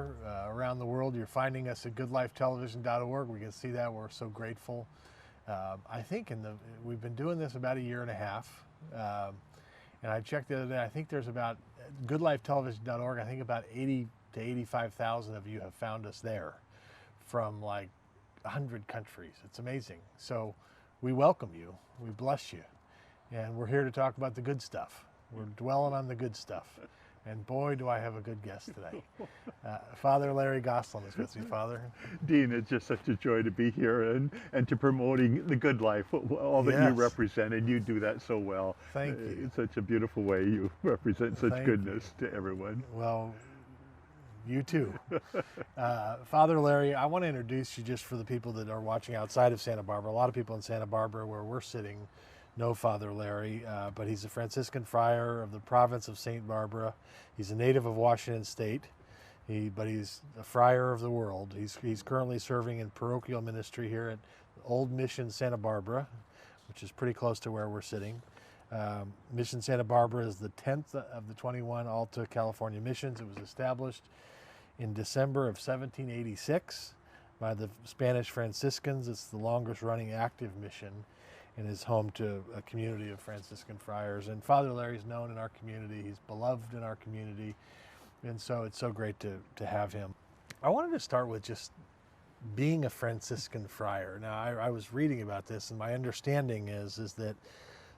there around the world. You're finding us at goodlifetelevision.org. We can see that. We're so grateful. I think we've been doing this about 1.5 years. And I checked the other day, I think there's about, goodlifetelevision.org, I think about 80 to 85,000 of you have found us there from like 100 countries. It's amazing. So we welcome you, we bless you, and we're here to talk about the good stuff. We're dwelling on the good stuff. And boy, do I have a good guest today. Father Larry Gosselin is with me, Father. Dean, it's just such a joy to be here and to promoting the good life, all that you represent, and you do that so well. Thank you. It's such a beautiful way you represent such Thank goodness to everyone. Well, you too. Father Larry, I want to introduce you just for the people that are watching outside of Santa Barbara. A lot of people in Santa Barbara where we're sitting know Father Larry, but he's a Franciscan Friar of the province of St. Barbara. He's a native of Washington State, but he's a friar of the world. He's currently serving in parochial ministry here at Old Mission Santa Barbara, which is pretty close to where we're sitting. Mission Santa Barbara is the 10th of the 21 Alta California missions. It was established in December of 1786 by the Spanish Franciscans. It's the longest running active mission and is home to a community of Franciscan friars. And Father Larry's known in our community. He's beloved in our community. And so it's so great to have him. I wanted to start with just being a Franciscan friar. Now, I was reading about this, and my understanding is that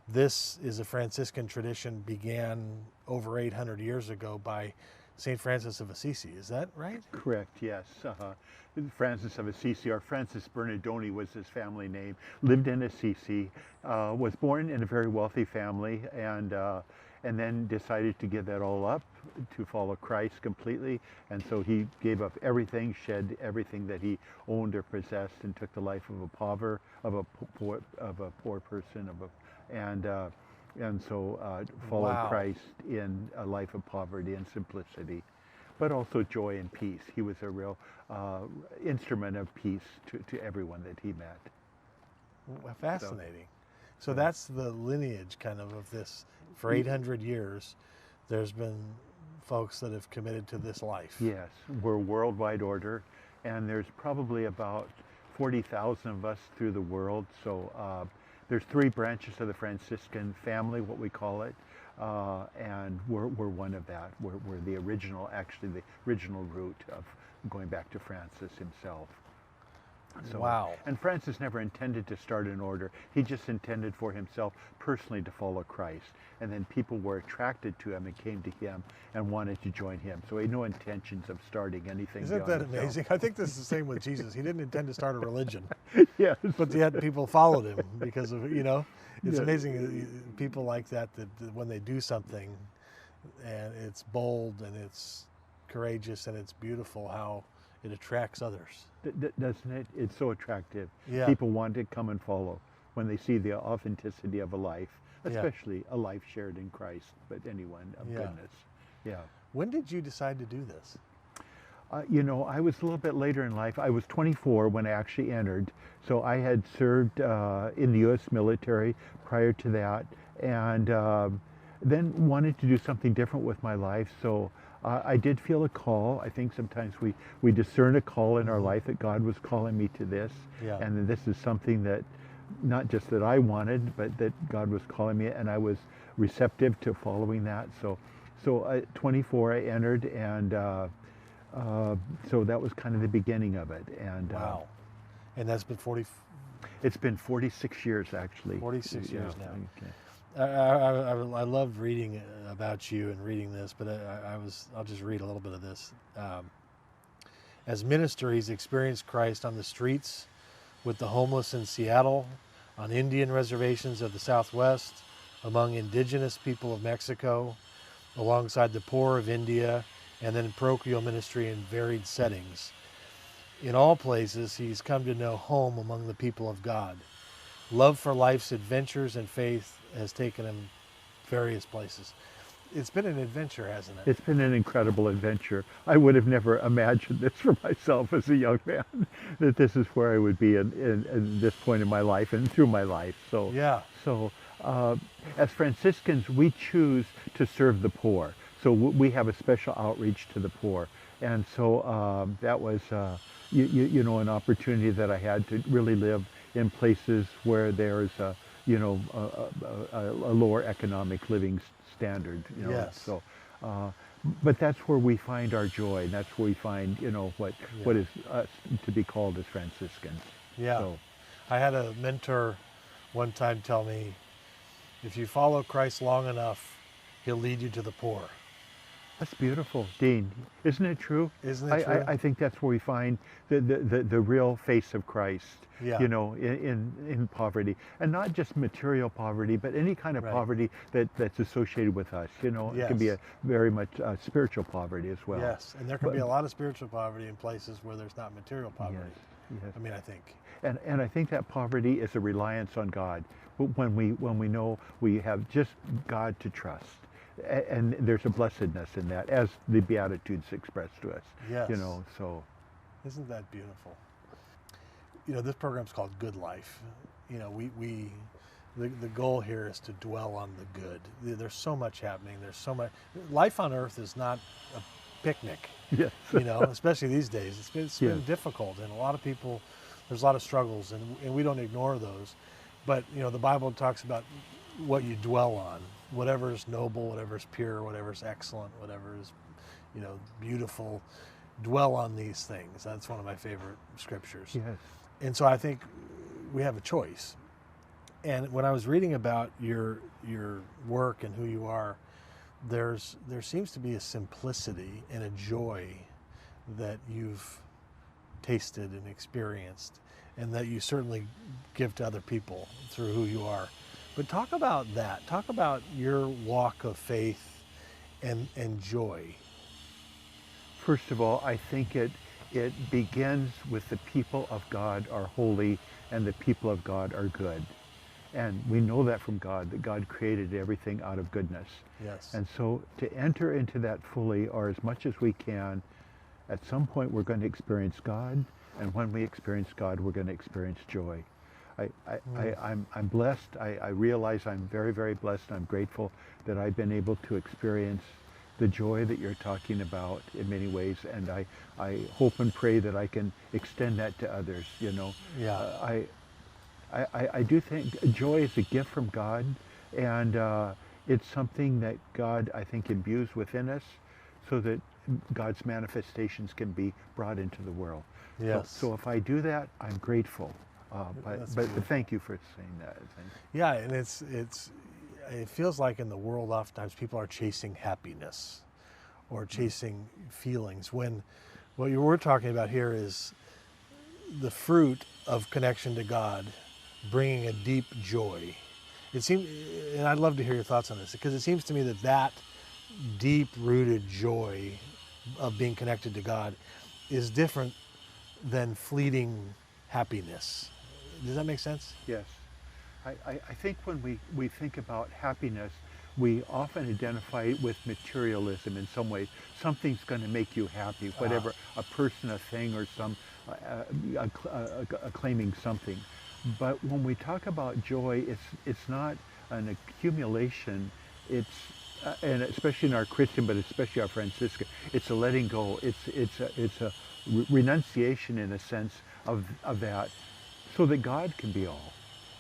this is a Franciscan tradition began over 800 years ago by St. Francis of Assisi. Is that right? Correct, yes. Francis of Assisi, or Francis Bernardoni was his family name, lived in Assisi, was born in a very wealthy family, and then decided to give that all up to follow Christ completely. And so he gave up everything, shed everything that he owned or possessed, and took the life of a poor person, and so followed Christ in a life of poverty and simplicity, but also joy and peace. He was a real instrument of peace to everyone that he met. Fascinating. So that's the lineage kind of this. For 800 years, there's been folks that have committed to this life. Yes, we're a worldwide order, and there's probably about 40,000 of us through the world. So there's 3 branches of the Franciscan family, what we call it, and we're one of that. We're the original root of going back to Francis himself. So, wow. And Francis never intended to start an order. He just intended for himself personally to follow Christ. And then people were attracted to him and came to him and wanted to join him. So he had no intentions of starting anything. Isn't that amazing? I think this is the same with Jesus. He didn't intend to start a religion. Yes. But yet people followed him because of, it's amazing people like that when they do something and it's bold and it's courageous and it's beautiful, how it attracts others. Doesn't it? It's so attractive. Yeah. People want to come and follow when they see the authenticity of a life, especially a life shared in Christ, but anyone of goodness. Yeah. When did you decide to do this? I was a little bit later in life. I was 24 when I actually entered. So I had served in the U.S. military prior to that, and then wanted to do something different with my life. So I did feel a call. I think sometimes we discern a call in our life that God was calling me to this. Yeah. And that this is something that, not just that I wanted, but that God was calling me, and I was receptive to following that. So at 24 I entered, and so that was kind of the beginning of it. And wow. And that's been it's been 46 years actually. 46 years now. Okay. I love reading about you and reading this, but I'll just read a little bit of this. As minister, he's experienced Christ on the streets with the homeless in Seattle, on Indian reservations of the Southwest, among indigenous people of Mexico, alongside the poor of India, and then parochial ministry in varied settings. In all places, he's come to know home among the people of God. Love for life's adventures and faith has taken him various places. It's been an adventure, hasn't it? It's been an incredible adventure. I would have never imagined this for myself as a young man, that this is where I would be in this point in my life and through my life. So, yeah. So as Franciscans, we choose to serve the poor. So we have a special outreach to the poor. And so that was, you know, an opportunity that I had to really live in places where there's you know, a lower economic living standard, you know. Yes. So, but that's where we find our joy. And that's where we find, you know, what is us to be called as Franciscans. Yeah. So, I had a mentor one time tell me, if you follow Christ long enough, he'll lead you to the poor. that's beautiful, Dean. Isn't it true? Isn't it true? I think that's where we find the real face of Christ, Yeah. you know, in poverty. And not just material poverty, but any kind of Right. poverty that's associated with us. You know, it can be Yes. a very much spiritual poverty as well. Yes, and there can be But- a lot of spiritual poverty in places where there's not material poverty. Yes, yes. I mean, I think. And I think that poverty is a reliance on God. When we know we have just God to trust. And there's a blessedness in that, as the Beatitudes express to us. Yes. You know, so. Isn't that beautiful? You know, this program's called Good Life. You know, the goal here is to dwell on the good. There's so much happening. There's so much. Life on earth is not a picnic, Yes. you know, especially these days. It's been Yes. difficult, and a lot of people, there's a lot of struggles, and we don't ignore those. But, you know, the Bible talks about what you dwell on, whatever is noble, whatever is pure, whatever is excellent, whatever is, you know, beautiful. Dwell on these things. That's one of my favorite scriptures. Yes. And so I think we have a choice. And when I was reading about your work and who you are, there seems to be a simplicity and a joy that you've tasted and experienced, and that you certainly give to other people through who you are. But talk about that. Talk about your walk of faith and joy. First of all, I think it begins with the people of God are holy and the people of God are good. And we know that from God, that God created everything out of goodness. Yes. And so to enter into that fully, or as much as we can, at some point we're going to experience God. And when we experience God, we're going to experience joy. I'm blessed. I realize I'm very, very blessed. I'm grateful that I've been able to experience the joy that you're talking about in many ways, and I hope and pray that I can extend that to others. You know, Yeah. I do think joy is a gift from God, and it's something that God, I think, imbues within us, so that God's manifestations can be brought into the world. Yes. So if I do that, I'm grateful. That's But beautiful. thank you for saying that. Yeah, and it feels like in the world oftentimes people are chasing happiness or chasing feelings, when what we're talking about here is the fruit of connection to God bringing a deep joy. It seems, and I'd love to hear your thoughts on this, because it seems to me that deep-rooted joy of being connected to God is different than fleeting happiness. Does that make sense? Yes. I think when we think about happiness, we often identify it with materialism in some ways. Something's going to make you happy, whatever, a person, a thing, or some claiming something. But when we talk about joy, it's not an accumulation. It's and especially in our Christian, but especially our Franciscan, it's a letting go. It's a renunciation in a sense of that, so that God can be all.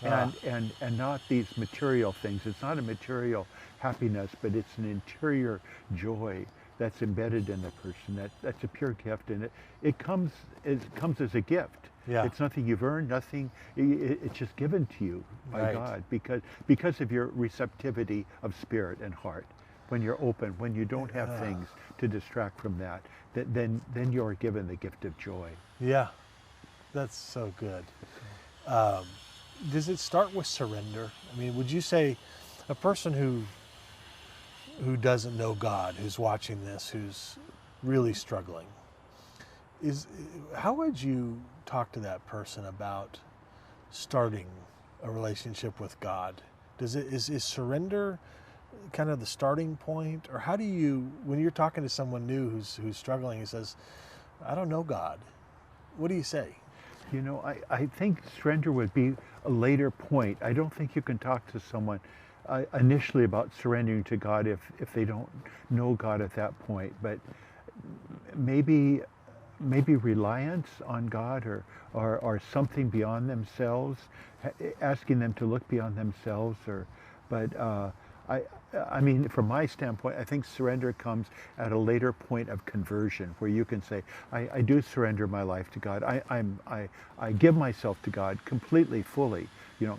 And not these material things. It's not a material happiness, but it's an interior joy that's embedded in the person. That's a pure gift, and it comes as a gift. Yeah. It's nothing you've earned, nothing. It's just given to you by Right. God because of your receptivity of spirit and heart. When you're open, when you don't have things to distract from that, then you're given the gift of joy. Yeah, that's so good. Does it start with surrender? I mean, would you say a person who doesn't know God, who's watching this, who's really struggling, how would you talk to that person about starting a relationship with God? Is surrender kind of the starting point, or how do you, when you're talking to someone new who's struggling, who says, "I don't know God," what do you say? You know, I think surrender would be a later point. I don't think you can talk to someone initially about surrendering to God if they don't know God at that point. But maybe reliance on God, or something beyond themselves, asking them to look beyond themselves. But I mean, from my standpoint, I think surrender comes at a later point of conversion, where you can say, I do surrender my life to God. I give myself to God completely, fully.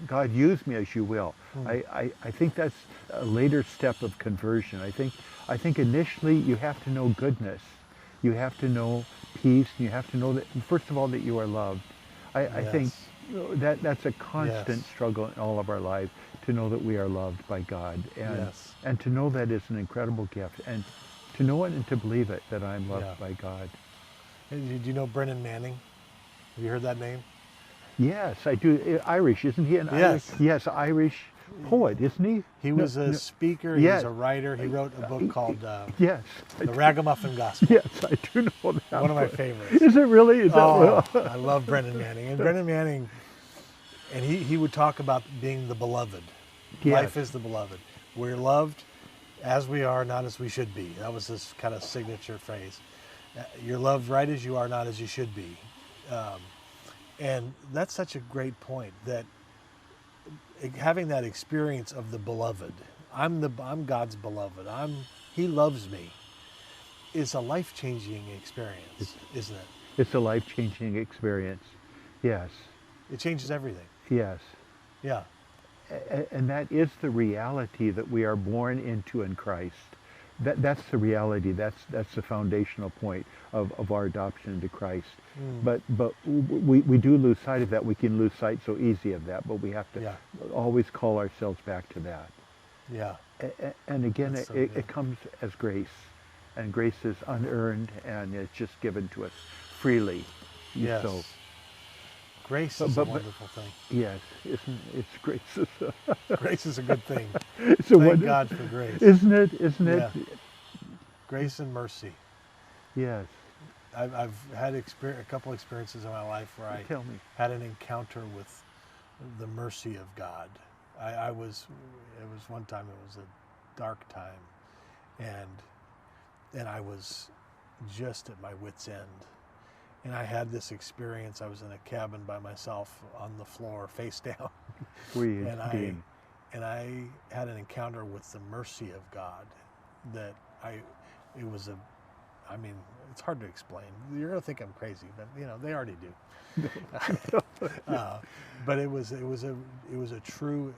God, use me as you will. I think that's a later step of conversion. I think initially you have to know goodness. You have to know peace, and you have to know that, first of all, that you are loved. I think that's a constant struggle in all of our lives, to know that we are loved by God, and to know that is an incredible gift, and to know it and to believe it, that I'm loved by God. Hey, do you know Brennan Manning? Have you heard that name? Yes, I do. Irish, isn't he? Irish? Yes, Irish poet, isn't he? He was a speaker. He was a writer. He wrote a book called The Ragamuffin Gospel. Yes, I do know that. One of my favorites. Is it really? I love Brennan Manning. And Brennan Manning, and he would talk about being the beloved. Yes. Life is the beloved. We're loved as we are, not as we should be. That was his kind of signature phrase. You're loved right as you are, not as you should be. And that's such a great point, that having that experience of the beloved, I'm God's beloved, He loves me, is a life-changing experience, isn't it? It's a life-changing experience. Yes. It changes everything. Yes. Yeah. And that is the reality that we are born into in Christ. That's the reality. That's the foundational point of our adoption into Christ. But we do lose sight of that. We can lose sight so easy of that. But we have to always call ourselves back to that. Yeah. And again, it comes as grace, and grace is unearned, and it's just given to us freely. Yes. So, grace is a wonderful thing. Yes, grace is grace is a good thing. Thank God for grace. Isn't it? Isn't it? Yeah. Grace and mercy. Yes. I've had a couple experiences in my life where I had an encounter with the mercy of God. It was one time, it was a dark time, and I was just at my wit's end. And I had this experience. I was in a cabin by myself on the floor, face down. And I had an encounter with the mercy of God. It's hard to explain. You're gonna think I'm crazy, but they already do. But it was a true.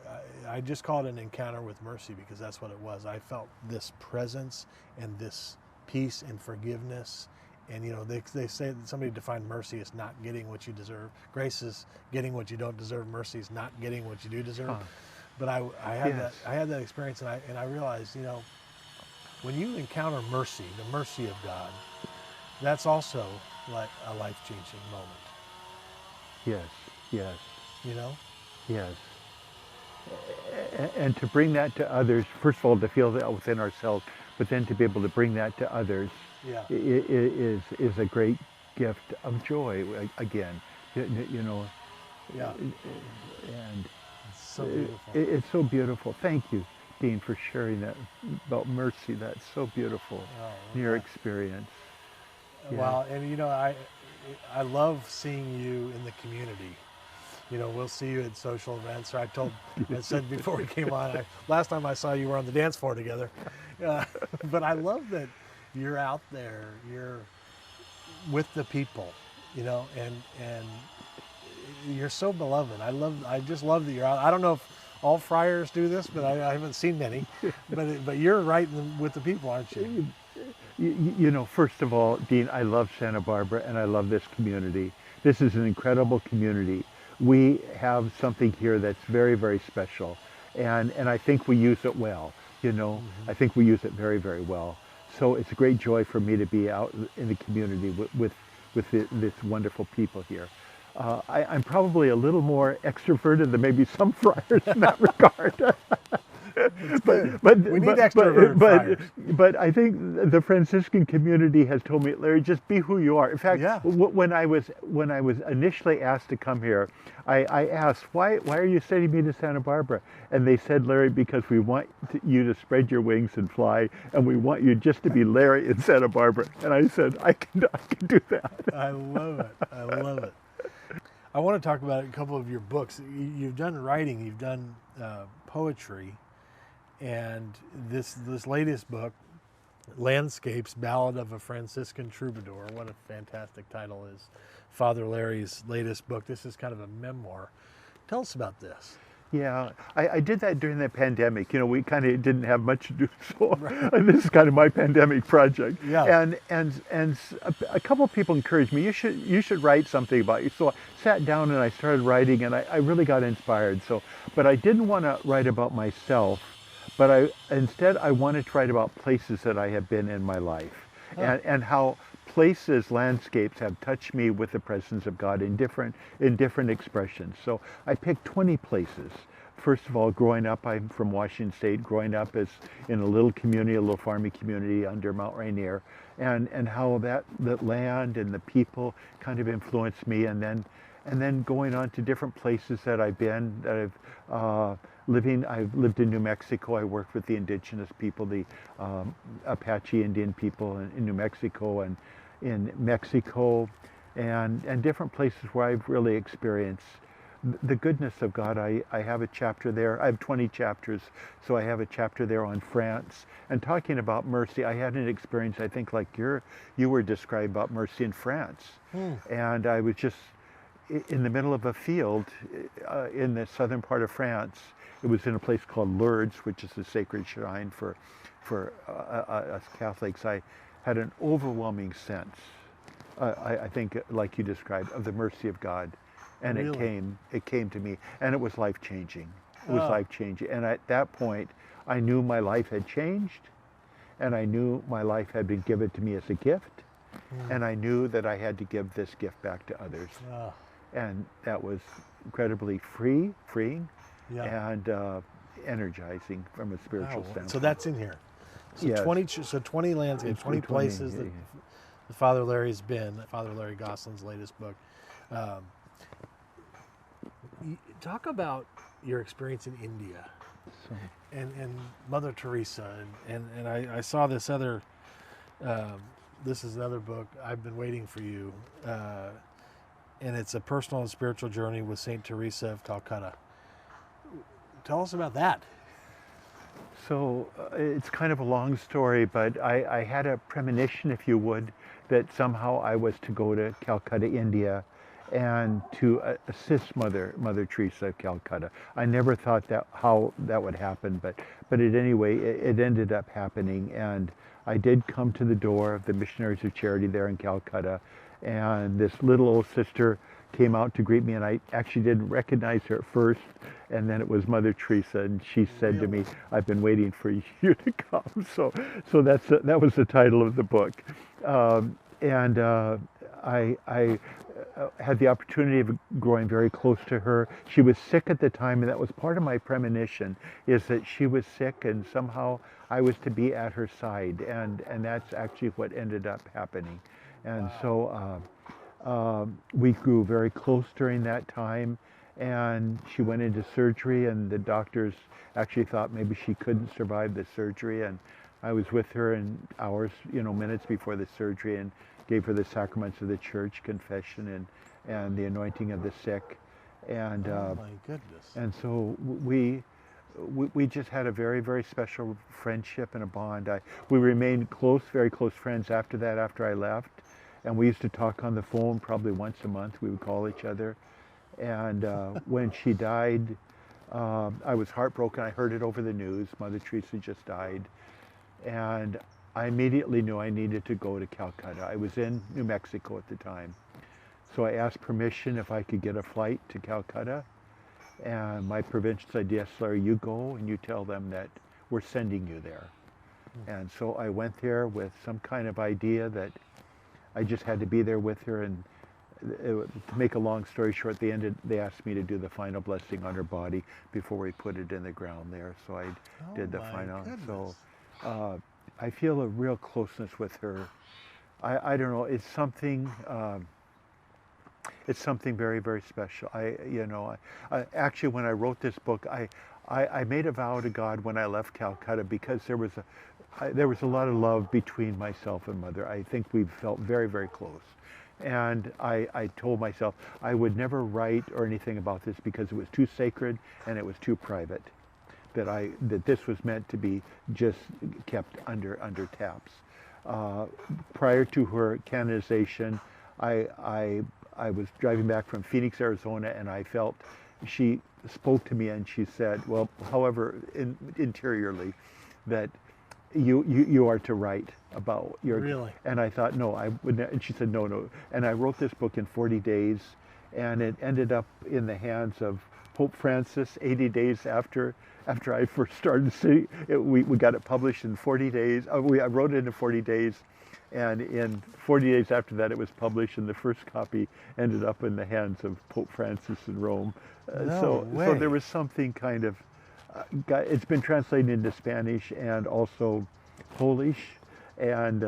I just call it an encounter with mercy, because that's what it was. I felt this presence and this peace and forgiveness. And they say that somebody defined mercy as not getting what you deserve. Grace is getting what you don't deserve. Mercy is not getting what you do deserve. But I had that experience, and I realized, when you encounter mercy, the mercy of God, that's also like a life-changing moment. Yes. Yes. Yes. And to bring that to others, first of all, to feel that within ourselves, but then to be able to bring that to others. Is a great gift of joy again, Yeah. And it's so beautiful. It's so beautiful. Thank you, Dean, for sharing that about mercy. That's so beautiful. Your experience. Well, and I love seeing you in the community. We'll see you at social events. I said before we came on, last time I saw you were on the dance floor together. But I love that you're out there, you're with the people, and you're so beloved. I just love that you're out. I don't know if all friars do this, but I haven't seen many. But you're right with the people, aren't you? First of all, Dean, I love Santa Barbara, and I love this community. This is an incredible community. We have something here that's very, very special, and I think we use it well. I think we use it very, very well. So it's a great joy for me to be out in the community with this wonderful people here. I'm probably a little more extroverted than maybe some friars in that regard. It's good. We need extroverted friars. But I think the Franciscan community has told me, Larry, just be who you are. In fact, Yeah. when I was initially asked to come here, I asked, why are you sending me to Santa Barbara? And they said, Larry, because we want you to spread your wings and fly, and we want you just to be Larry in Santa Barbara. And I said, I can do that. I love it. I love it. I want to talk about a couple of your books. You've done writing, you've done poetry, and this latest book, Landscapes, Ballad of a Franciscan Troubadour. What a fantastic title is Father Larry's latest book. This is kind of a memoir. Tell us about this. Yeah, I did that during the pandemic. You know, we kind of didn't have much to do, so Right. this is kind of my pandemic project. Yeah. And a couple of people encouraged me, you should write something about you. So I sat down and I started writing, and I really got inspired. So, but I didn't want to write about myself, but instead I wanted to write about places that I have been in my life, and how places, landscapes have touched me with the presence of God in different expressions. So I picked 20 places. First of all, growing up, I'm from Washington State, growing up as in a little community, a little farming community under Mount Rainier, and how that land and the people kind of influenced me, and then going on to different places that I've been, that I've lived in New Mexico. I worked with the indigenous people, the Apache Indian people in New Mexico, and in Mexico, and different places where I've really experienced the goodness of God. I have a chapter there. I have 20 chapters, so I have a chapter there on France. And talking about mercy, I had an experience, I think, like you were describing about mercy in France. And I was just in the middle of a field in the southern part of France. It was in a place called Lourdes, which is a sacred shrine for us Catholics. I had an overwhelming sense, I think, like you described, of the mercy of God, and Really? it came to me, and it was life changing. It was life changing, and at that point, I knew my life had changed, and I knew my life had been given to me as a gift, and I knew that I had to give this gift back to others, and that was incredibly freeing, Yeah. and energizing from a spiritual standpoint. So that's in here. So Yes. 20 landscapes, 20 places that Father Larry's been. Father Larry Gosselin's latest book. Talk about your experience in India and Mother Teresa, and I saw this other. This is another book, I've Been Waiting for You, and it's a personal and spiritual journey with Saint Teresa of Calcutta. Tell us about that. So it's kind of a long story, but I had a premonition, if you would, that somehow I was to go to Calcutta, India, and to assist Mother Teresa of Calcutta. I never thought how that would happen, but anyway, it ended up happening, and I did come to the door of the Missionaries of Charity there in Calcutta, and this little old sister came out to greet me, and I actually didn't recognize her at first, and then it was Mother Teresa, and she said to me, "I've been waiting for you to come." So that was the title of the book, and I had the opportunity of growing very close to her. She was sick at the time, and that was part of my premonition, is that she was sick, and somehow I was to be at her side, and that's actually what ended up happening. And so we grew very close during that time, and she went into surgery, and the doctors actually thought maybe she couldn't survive the surgery, and I was with her in hours, minutes before the surgery, and gave her the sacraments of the church, confession and the anointing of the sick, and Oh my goodness. and so we just had a very, very special friendship and a bond. We remained close, very close friends after that, after I left, and we used to talk on the phone probably once a month. We would call each other, and when she died, I was heartbroken. I heard it over the news. Mother Teresa just died, and I immediately knew I needed to go to Calcutta. I was in New Mexico at the time. So I asked permission if I could get a flight to Calcutta. And my provincial said, "Yes, Larry, you go and you tell them that we're sending you there." And so I went there with some kind of idea that I just had to be there with her, and to make a long story short, they asked me to do the final blessing on her body before we put it in the ground there. So I did the my final. goodness. So I feel a real closeness with her. I don't know. It's something. It's something very, very special. Actually, when I wrote this book, I made a vow to God when I left Calcutta, because there was a lot of love between myself and Mother. I think we felt very, very close. And I told myself I would never write or anything about this because it was too sacred and it was too private. That this was meant to be just kept under taps. Prior to her canonization, I was driving back from Phoenix, Arizona, and I felt she spoke to me and she said, well, however, interiorly, that you are to write about your. Really? And I thought, no, I wouldn't. And she said, no. And I wrote this book in 40 days, and it ended up in the hands of Pope Francis 80 days after I first started seeing it. We got it published in 40 days. I wrote it in 40 days. And in 40 days after that, it was published, and the first copy ended up in the hands of Pope Francis in Rome. No way. So there was something kind of, it's been translated into Spanish and also Polish, and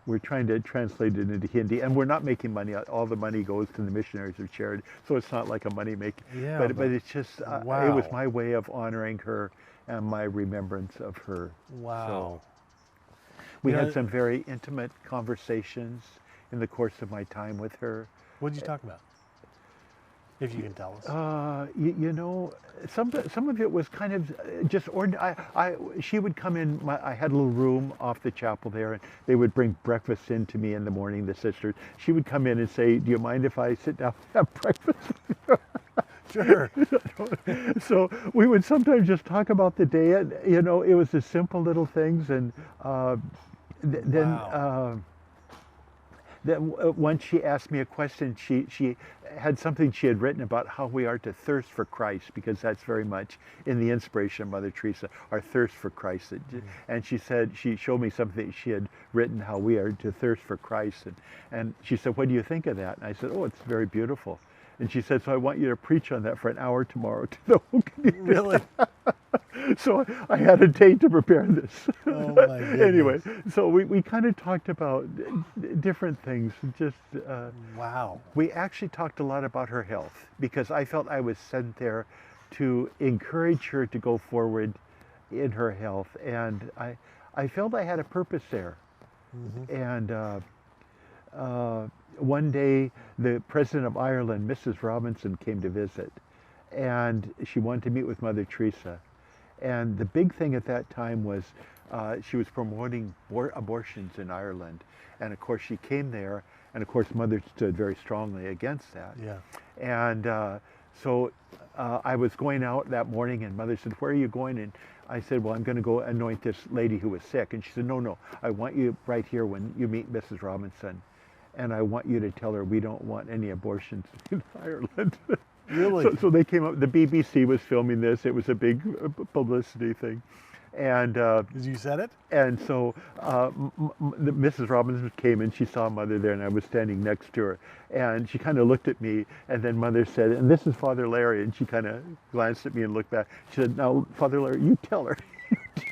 we're trying to translate it into Hindi. And we're not making money. All the money goes to the Missionaries of Charity, so it's not like a money making. Yeah, but it's just, wow. It was my way of honoring her and my remembrance of her. Wow. So, we had some very intimate conversations in the course of my time with her. What did you talk about, if you can tell us? Some of it was kind of just ordinary. She would come in. I had a little room off the chapel there, and they would bring breakfast in to me in the morning. The sisters. She would come in and say, "Do you mind if I sit down and have breakfast with you?" Sure. So we would sometimes just talk about the day, and it was the simple little things, and then Wow. once she asked me a question, she had something she had written about how we are to thirst for Christ, because that's very much in the inspiration of Mother Teresa, our thirst for Christ. And she showed me something she had written, how we are to thirst for Christ, and she said, "What do you think of that?" And I said, "Oh, it's very beautiful." And she said, "So I want you to preach on that for an hour tomorrow to the whole community." Really? So I had a date to prepare this. Oh my goodness. Anyway, so we kind of talked about different things. Just Wow. we actually talked a lot about her health, because I felt I was sent there to encourage her to go forward in her health, and I felt I had a purpose there. Mm-hmm. And one day, the President of Ireland, Mrs. Robinson, came to visit, and she wanted to meet with Mother Teresa. And the big thing at that time was she was promoting abortions in Ireland. And of course, she came there, and of course, Mother stood very strongly against that. Yeah. And so I was going out that morning, and Mother said, "Where are you going?" And I said, "Well, I'm going to go anoint this lady who was sick." And she said, No, I want you right here when you meet Mrs. Robinson. And I want you to tell her we don't want any abortions in Ireland." Really? So they came up, the BBC was filming this. It was a big publicity thing. And You said it? and so Mrs. Robinson came and she saw Mother there, and I was standing next to her. And she kind of looked at me, and then Mother said, "And this is Father Larry." And she kind of glanced at me and looked back. She said, "Now, Father Larry, you tell her."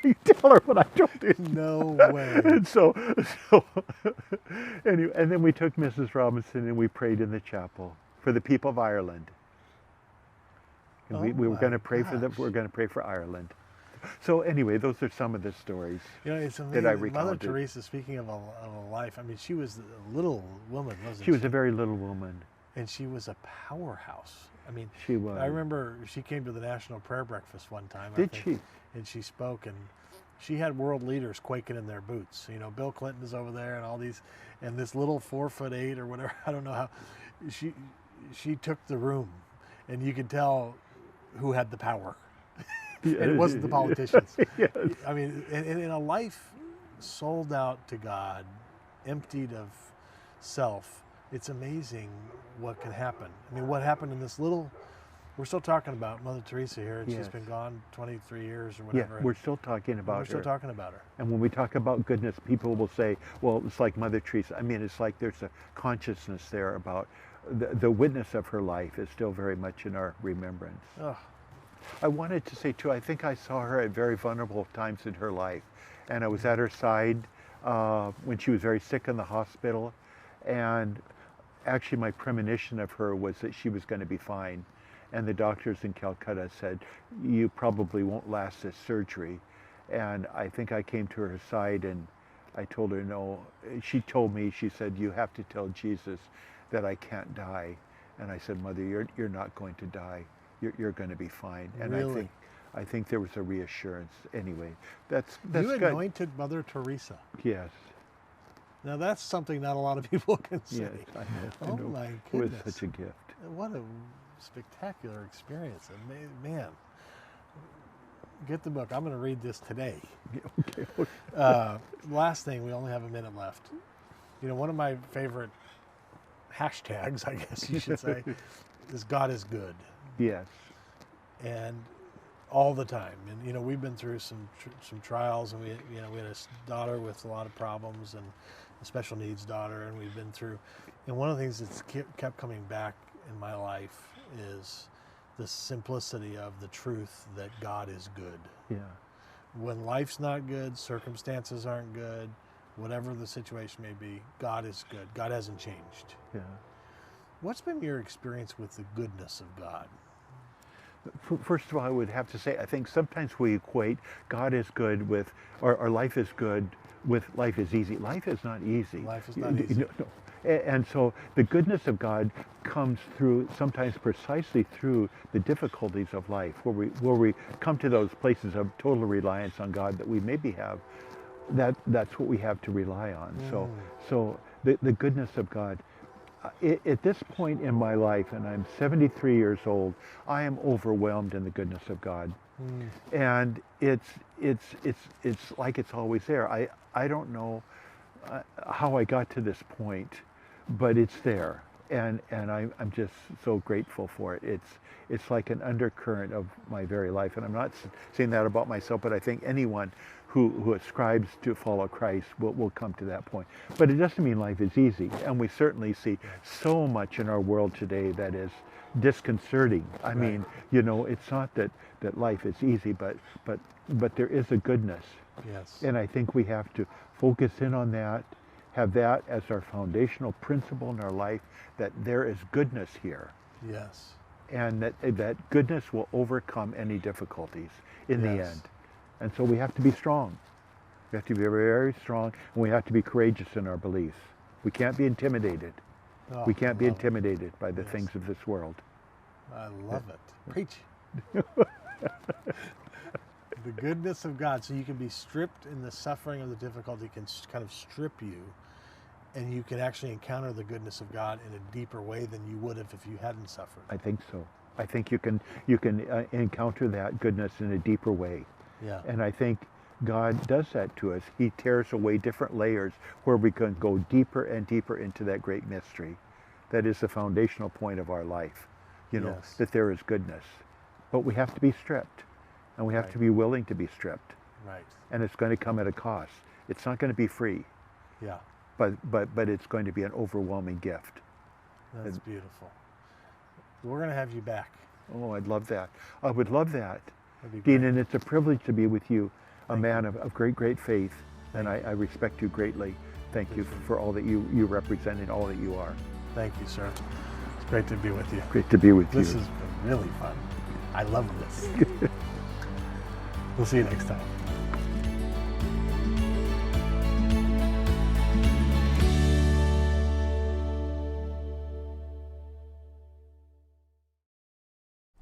You tell her what I told you. No way. And so anyway, and then we took Mrs. Robinson and we prayed in the chapel for the people of Ireland. And we were going to pray for them. We're going to pray for Ireland. So anyway, those are some of the stories It's amazing. that I Mother recounted. Teresa, speaking of a life, I mean, she was a little woman, wasn't she? She was a very little woman. And she was a powerhouse. I mean, She was. I remember she came to the National Prayer Breakfast one time. Did she? And she spoke, and she had world leaders quaking in their boots. Bill Clinton is over there, and all these, and this little 4'8" or whatever, I don't know how, she took the room, and you could tell who had the power. And it wasn't the politicians. Yes. I mean, in a life sold out to God, emptied of self, it's amazing what can happen. I mean, what happened in this little, we're still talking about Mother Teresa here, and Yes. she's been gone 23 years or Yeah, whatever. we're still talking about We're her. still talking about her. And when we talk about goodness, people will say, well, it's like Mother Teresa. I mean, it's like there's a consciousness there about the witness of her life is still very much in our remembrance. Oh, I wanted to say too, I think I saw her at very vulnerable times in her life, and I was at her side when she was very sick in the hospital, and actually my premonition of her was that she was going to be fine, and the doctors in Calcutta said, you probably won't last this surgery. And I think I came to her side and I told her no. She told me, she said, you have to tell Jesus that I can't die. And I said, Mother, you're not going to die. You're going to be fine. And really? I think there was a reassurance. Anyway, that's You good. anointed Mother Teresa. Yes. Now that's something not a lot of people can say. Yes, I know. Oh I know. my It goodness. was such a gift. What a spectacular experience. Man, get the book. I'm going to read this today. Okay. Last thing, we only have a minute left. You know, one of my favorite hashtags, I guess you should say, is God is good. Yes. And all the time. And, you know, we've been through some trials, and we had a daughter with a lot of problems, and a special needs daughter, and we've been through. And one of the things that's kept coming back in my life is the simplicity of the truth that God is good. Yeah. When life's not good, circumstances aren't good, whatever the situation may be, God is good. God hasn't changed. Yeah. What's been your experience with the goodness of God? First of all, I would have to say, I think sometimes we equate God is good with, or life is good with life is easy. Life is not easy. Life is not easy. No. And so the goodness of God comes through, sometimes precisely through the difficulties of life, where we come to those places of total reliance on God that we maybe have. That's what we have to rely on. So the goodness of God. At this point in my life, and I'm 73 years old, I am overwhelmed in the goodness of God. And it's like it's always there. I don't know how I got to this point, but it's there, and I'm just so grateful for it. It's like an undercurrent of my very life, and I'm not saying that about myself, but I think anyone who ascribes to follow Christ will come to that point. But it doesn't mean life is easy, and we certainly see so much in our world today that is disconcerting. I mean, you know, it's not that life is easy, but there is a goodness. Yes. And I think we have to focus in on that, have that as our foundational principle in our life, that there is goodness here. Yes. And that goodness will overcome any difficulties in the Yes. end. And so we have to be strong. We have to be very, very strong, and we have to be courageous in our beliefs. We can't be intimidated. Oh, We can't be I love it. intimidated by the Yes. things of this world. I love it. Preach. The goodness of God. So you can be stripped in the suffering of the difficulty, can kind of strip you, and you can actually encounter the goodness of God in a deeper way than you would have if you hadn't suffered. I think so. I think you can encounter that goodness in a deeper way. Yeah. And I think God does that to us. He tears away different layers where we can go deeper and deeper into that great mystery. That is the foundational point of our life, you know, Yes. that there is goodness. But we have to be stripped, and we have Right. to be willing to be stripped. Right. And it's going to come at a cost. It's not going to be free, Yeah. but it's going to be an overwhelming gift. That's beautiful. We're going to have you back. Oh, I'd love that. I would love that. That'd be Dean, great. and it's a privilege to be with you, a Thank man of great, great faith, and Thank I respect you greatly. Thank you Appreciate for all that you represent and all that you are. Thank you, sir. It's great to be with you. Great to be with This you. has been really fun. I love this. We'll see you next time.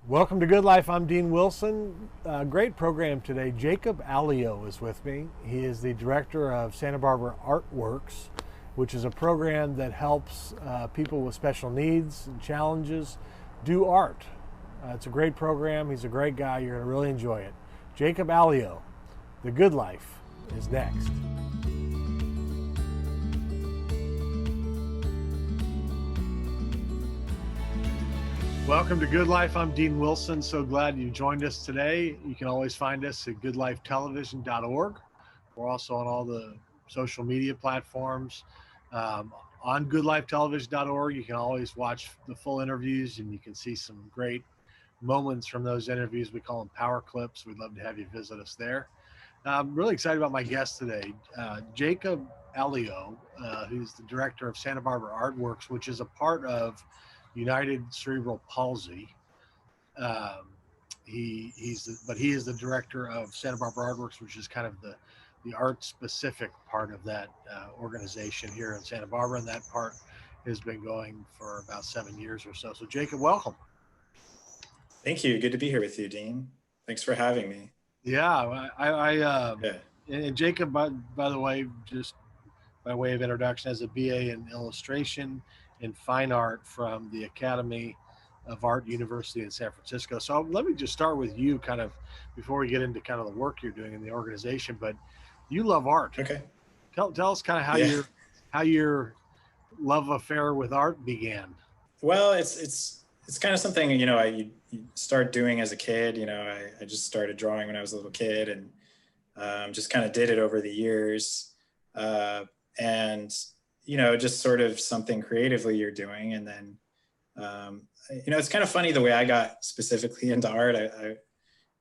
Welcome to Good Life. I'm Dean Wilson. Great program today. Jacob Allio is with me. He is the director of Santa Barbara Artworks, which is a program that helps people with special needs and challenges do art. It's a great program. He's a great guy. You're going to really enjoy it. Jacob Allio, The Good Life, is next. Welcome to Good Life. I'm Dean Wilson. So glad you joined us today. You can always find us at goodlifetelevision.org. We're also on all the social media platforms, on goodlifetelevision.org. You can always watch the full interviews, and you can see some great moments from those interviews. We call them power clips. We'd love to have you visit us there. I'm really excited about my guest today, Jacob Allio, who's the director of Santa Barbara Artworks, which is a part of United Cerebral Palsy. He is the director of Santa Barbara Artworks, which is kind of the art specific part of that organization here in Santa Barbara, and that part has been going for about 7 years or so. So Jacob, welcome. Thank you. Good to be here with you, Dean. Thanks for having me. Yeah, and Jacob, by the way, just by way of introduction, has a BA in illustration and fine art from the Academy of Art University in San Francisco. So let me just start with you, kind of, before we get into kind of the work you're doing in the organization. But you love art. Okay. Tell us kind of how your love affair with art began. Well, it's kind of something, you start doing as a kid. I just started drawing when I was a little kid, and just kind of did it over the years. And just sort of something creatively you're doing. And then, it's kind of funny the way I got specifically into art.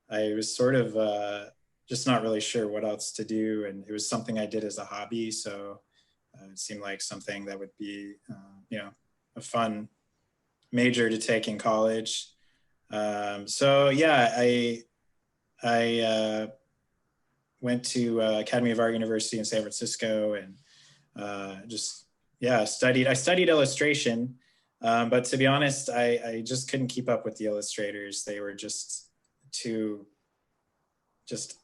I was sort of just not really sure what else to do. And it was something I did as a hobby. So it seemed like something that would be, a fun major to take in college. So yeah, I went to Academy of Art University in San Francisco, and I studied illustration. But to be honest, I just couldn't keep up with the illustrators. They were just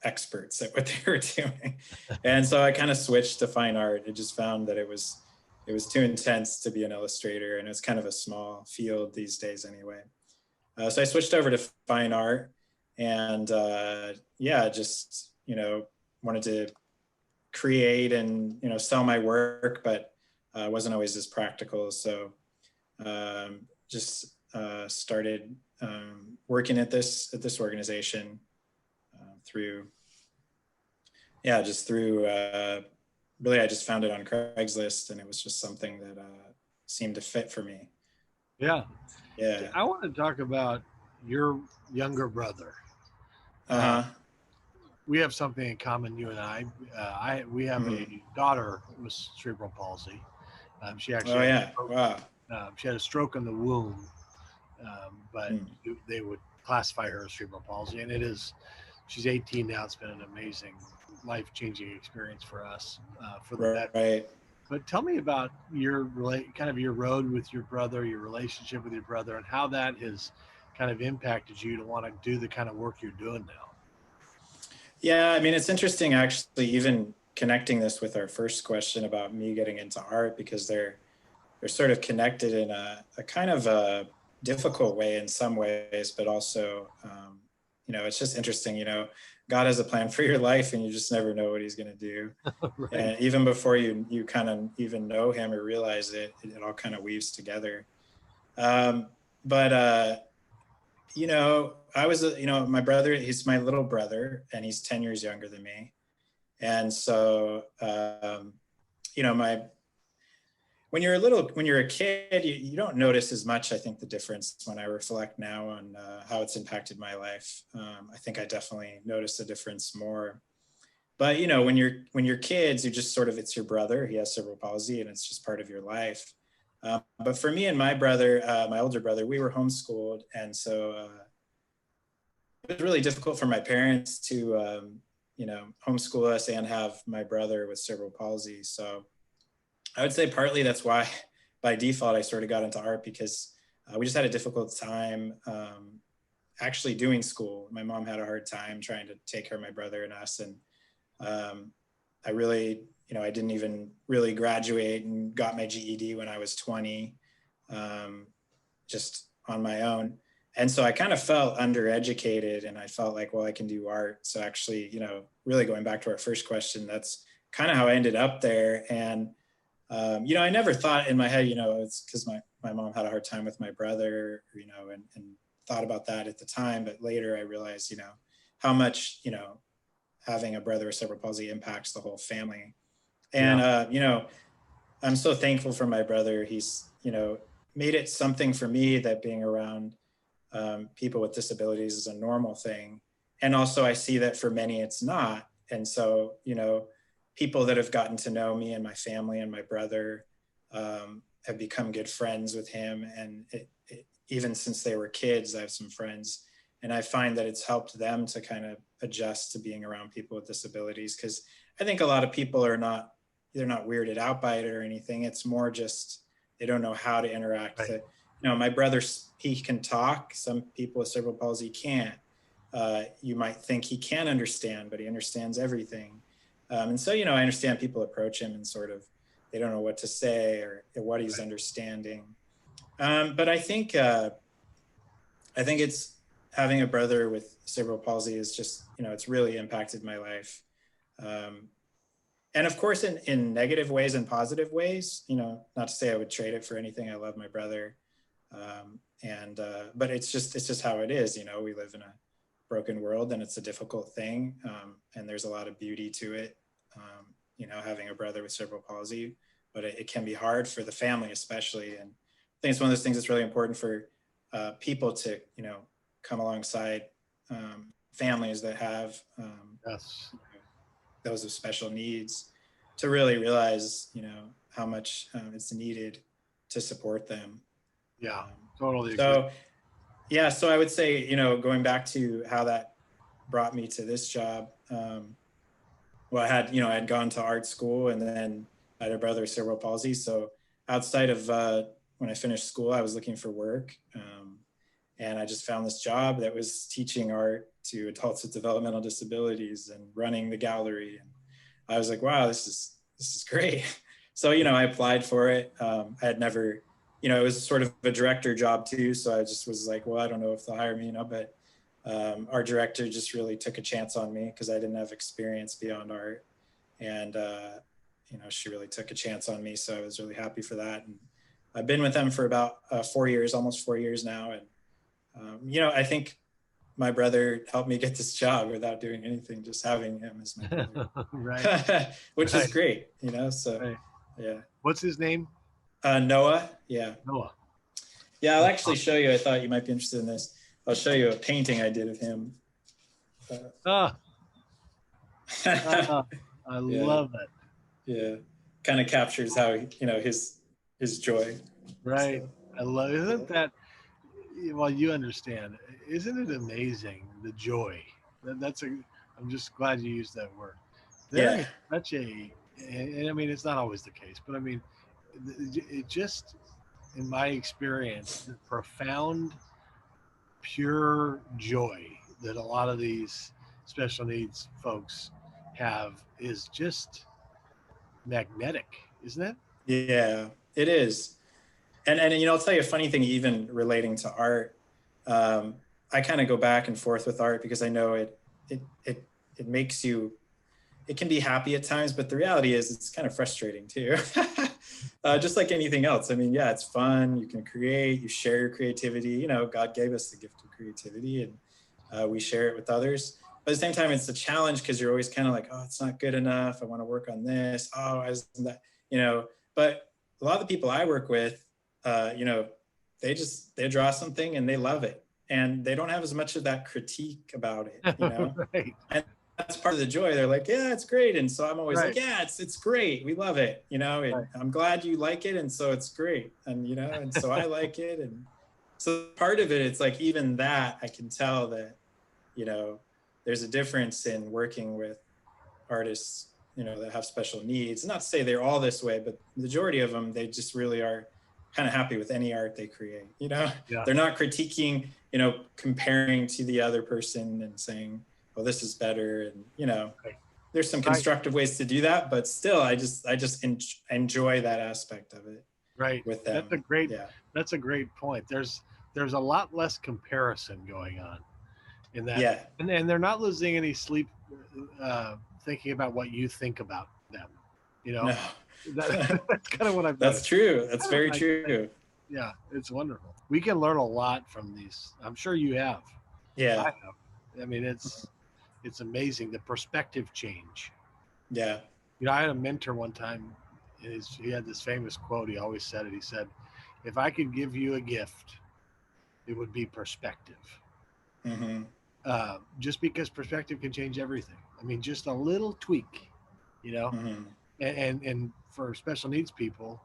experts at what they were doing. And so I kind of switched to fine art. I just found that it was too intense to be an illustrator, and it's kind of a small field these days anyway. So I switched over to fine art, and wanted to create and, sell my work, but wasn't always as practical. So started working at this organization through really, I just found it on Craigslist, and it was just something that seemed to fit for me. Yeah. Yeah. I want to talk about your younger brother. We have something in common, you and I. We have a daughter with cerebral palsy. She actually she had a stroke in the womb, but they would classify her as cerebral palsy, and she's 18 now. It's been an amazing, life-changing experience for us. Right. But tell me about your road with your brother, your relationship with your brother, and how that has kind of impacted you to want to do the kind of work you're doing now. Yeah, I mean, it's interesting actually, even connecting this with our first question about me getting into art, because they're sort of connected in a kind of a difficult way in some ways, but also, it's just interesting, God has a plan for your life, and you just never know what he's going to do. Right. And even before you kind of even know him or realize it all kind of weaves together. I was, my brother, he's my little brother, and he's 10 years younger than me. And so, when you're a kid, you don't notice as much, I think, the difference. When I reflect now on how it's impacted my life, I think I definitely noticed the difference more. But, when you're kids, you just sort of, it's your brother, he has cerebral palsy, and it's just part of your life. But for me and my brother, my older brother, we were homeschooled. And so it was really difficult for my parents to, homeschool us and have my brother with cerebral palsy. So I would say partly that's why by default I sort of got into art, because we just had a difficult time actually doing school. My mom had a hard time trying to take care of my brother and us. And I really, I didn't even really graduate and got my GED when I was 20, just on my own. And so I kind of felt undereducated, and I felt like, well, I can do art. So actually, really going back to our first question, that's kind of how I ended up there. And I never thought in my head, it's because my mom had a hard time with my brother, and thought about that at the time. But later I realized, how much, having a brother with cerebral palsy impacts the whole family. And, I'm so thankful for my brother. He's, made it something for me that being around people with disabilities is a normal thing. And also I see that for many, it's not. And so, people that have gotten to know me and my family and my brother have become good friends with him. And even since they were kids, I have some friends, and I find that it's helped them to kind of adjust to being around people with disabilities. Because I think a lot of people they're not weirded out by it or anything. It's more just, they don't know how to interact. Right. My brother, he can talk. Some people with cerebral palsy can't. You might think he can understand, but he understands everything. And so, I understand people approach him and sort of, they don't know what to say or what he's understanding. But I think it's having a brother with cerebral palsy is just, it's really impacted my life. And of course, in negative ways and positive ways, not to say I would trade it for anything. I love my brother. But it's just how it is. We live in a broken world, and it's a difficult thing. And there's a lot of beauty to it, having a brother with cerebral palsy, but it can be hard for the family, especially. And I think it's one of those things that's really important for people to, come alongside families that have Yes. those with special needs, to really realize, how much it's needed to support them. Yeah, totally agree. So, yeah, so I would say, going back to how that brought me to this job, well, I had gone to art school, and then I had a brother with cerebral palsy. So outside of when I finished school, I was looking for work. And I just found this job that was teaching art to adults with developmental disabilities and running the gallery. And I was like, wow, this is great. So, I applied for it. I had never, it was sort of a director job too. So I just was like, well, I don't know if they'll hire me, but our director just really took a chance on me because I didn't have experience beyond art. And, she really took a chance on me. So I was really happy for that. And I've been with them for about 4 years, almost 4 years now. And, I think my brother helped me get this job without doing anything, just having him as my brother. Right. Which Right. is great, so Right. yeah. What's his name? Noah. Yeah. Noah. Yeah, I'll actually show you. I thought you might be interested in this. I'll show you a painting I did of him. I love it. Yeah, kind of captures how his joy. Right. So, I love. Isn't that? Well, you understand. Isn't it amazing the joy? I'm just glad you used that word. There is such a, and I mean, it's not always the case, but I mean, it just, in my experience, the profound, pure joy that a lot of these special needs folks have is just magnetic, isn't it? Yeah, it is. And I'll tell you a funny thing, even relating to art. I kind of go back and forth with art because I know it makes you, it can be happy at times, but the reality is it's kind of frustrating too. Just like anything else. I mean, yeah, it's fun. You can create, you share your creativity. God gave us the gift of creativity, and we share it with others. But at the same time, it's a challenge because you're always kind of like, oh, it's not good enough. I want to work on this. Oh, isn't that, but a lot of the people I work with, they draw something and they love it, and they don't have as much of that critique about it, Right. And that's part of the joy. They're like, yeah, it's great. And so I'm always Right. like, yeah, it's great. We love it, and Right. I'm glad you like it. And so it's great. And, and so I like it. And so part of it, it's like, even that I can tell that, there's a difference in working with artists, that have special needs. Not to say they're all this way, but the majority of them, they just really are kind of happy with any art they create. Yeah. They're not critiquing, comparing to the other person and saying, well, this is better. And, Right. there's some constructive ways to do that, but still, I just enjoy that aspect of it. Right. With them. That's a great point. There's a lot less comparison going on in that. Yeah. And they're not losing any sleep thinking about what you think about them. No. That's kind of what I've That's noticed. true. That's very true. Yeah, it's wonderful. We can learn a lot from these. I'm sure you have. Yeah. I have. I mean, it's amazing the perspective change. Yeah. I had a mentor one time he had this famous quote. He always said it. He said, "If I could give you a gift, it would be perspective." Mm-hmm. Just because perspective can change everything. I mean, just a little tweak, you know. Mm-hmm. And for special needs people,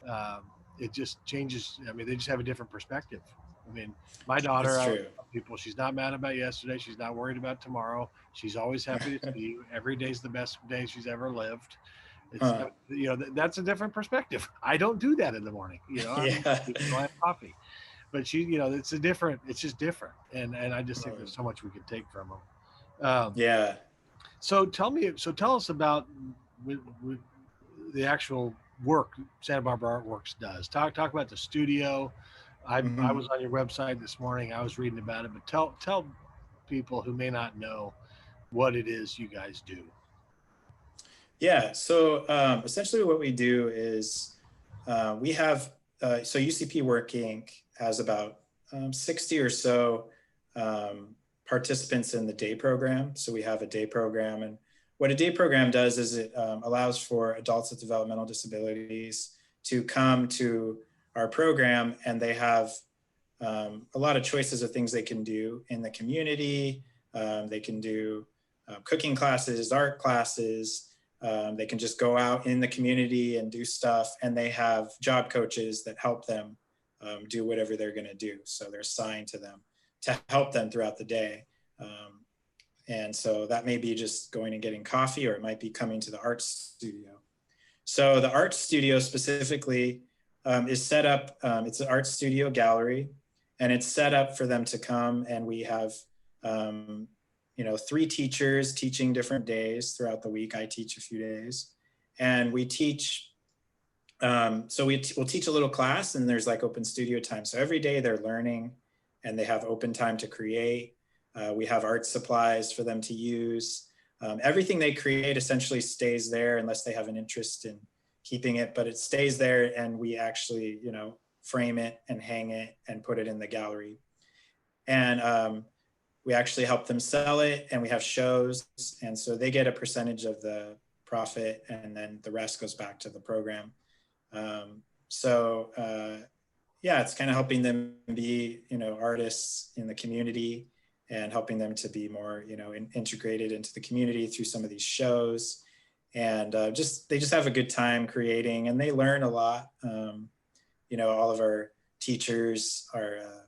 um, it just changes. I mean, they just have a different perspective. I mean, my daughter, It's true. people, she's not mad about yesterday. She's not worried about tomorrow. She's always happy to see you. Every day's the best day she's ever lived. It's, Huh. you know, that's a different perspective. I don't do that in the morning. You know, Yeah. I have coffee, but she, you know, it's just different. And I just think there's so much we could take from them. Yeah. So tell us about with the actual work Santa Barbara Artworks does. Talk about the studio. I Mm-hmm. was on your website this morning. I was reading about it, but tell people who may not know what it is you guys do. Yeah. So essentially, what we do is we have so UCP Work Inc. has about 60 or so participants in the day program. So we have a day program, and what a day program does is it allows for adults with developmental disabilities to come to our program, and they have a lot of choices of things they can do in the community. They can do cooking classes, art classes. They can just go out in the community and do stuff, and they have job coaches that help them do whatever they're going to do. So they're assigned to them to help them throughout the day. And so that may be just going and getting coffee, or it might be coming to the art studio. So the art studio specifically is set up, it's an art studio gallery, and it's set up for them to come, and we have 3 teachers teaching different days throughout the week. I teach a few days, and we teach. So we'll teach a little class, and there's like open studio time. So every day they're learning, and they have open time to create. We have art supplies for them to use. Everything they create essentially stays there unless they have an interest in keeping it, but it stays there, and we actually, frame it and hang it and put it in the gallery. And we actually help them sell it, and we have shows. And so they get a percentage of the profit, and then the rest goes back to the program. It's kind of helping them be, artists in the community, and helping them to be more, integrated into the community through some of these shows. And they just have a good time creating, and they learn a lot. All of our teachers are,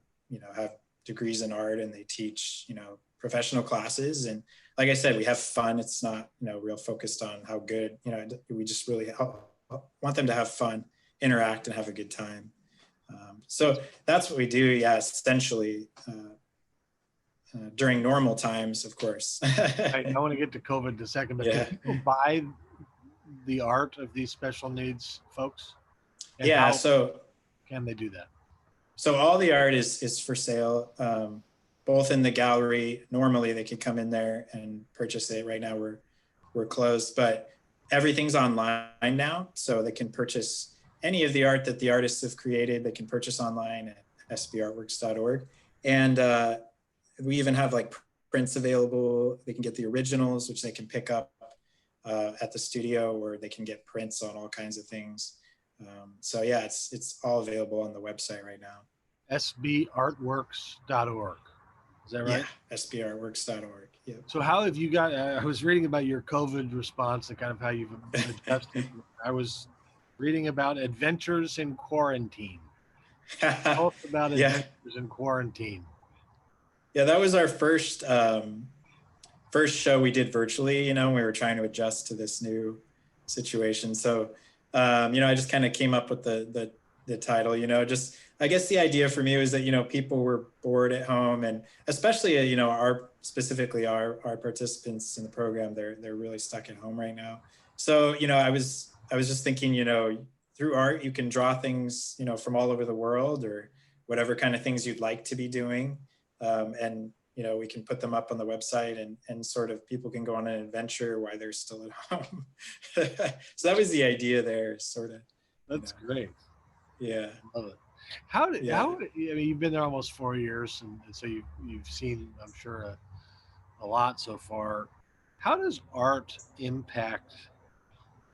have degrees in art, and they teach, professional classes. And like I said, we have fun. It's not, real focused on how good, we just really want them to have fun, interact, and have a good time. So that's what we do. Yeah, essentially during normal times, of course. I want to get to COVID in a second, but Yeah. can people buy the art of these special needs folks? And Yeah. how So can they do that? So all the art is for sale, both in the gallery. Normally they could come in there and purchase it. Right now we're closed, but everything's online now. So they can purchase any of the art that the artists have created. They can purchase online at sbartworks.org. And we even have like prints available. They can get the originals, which they can pick up at the studio, or they can get prints on all kinds of things. It's all available on the website right now. sbartworks.org. Is that right? Yeah, sbartworks.org. Yeah. So how have you got, I was reading about your COVID response and kind of how you've adjusted. I was reading about adventures in quarantine. Tell us about adventures in quarantine. Yeah, that was our first show we did virtually. We were trying to adjust to this new situation. So I just kind of came up with the title, I guess the idea for me was that, people were bored at home, and especially, our participants in the program, they're really stuck at home right now. So, I was just thinking, through art, you can draw things, from all over the world, or whatever kind of things you'd like to be doing. And we can put them up on the website, and sort of people can go on an adventure while they're still at home. So that was the idea there, sort of. That's great. Yeah. Love it. I mean, you've been there almost 4 years, and so you've seen, I'm sure, a lot so far. How does art impact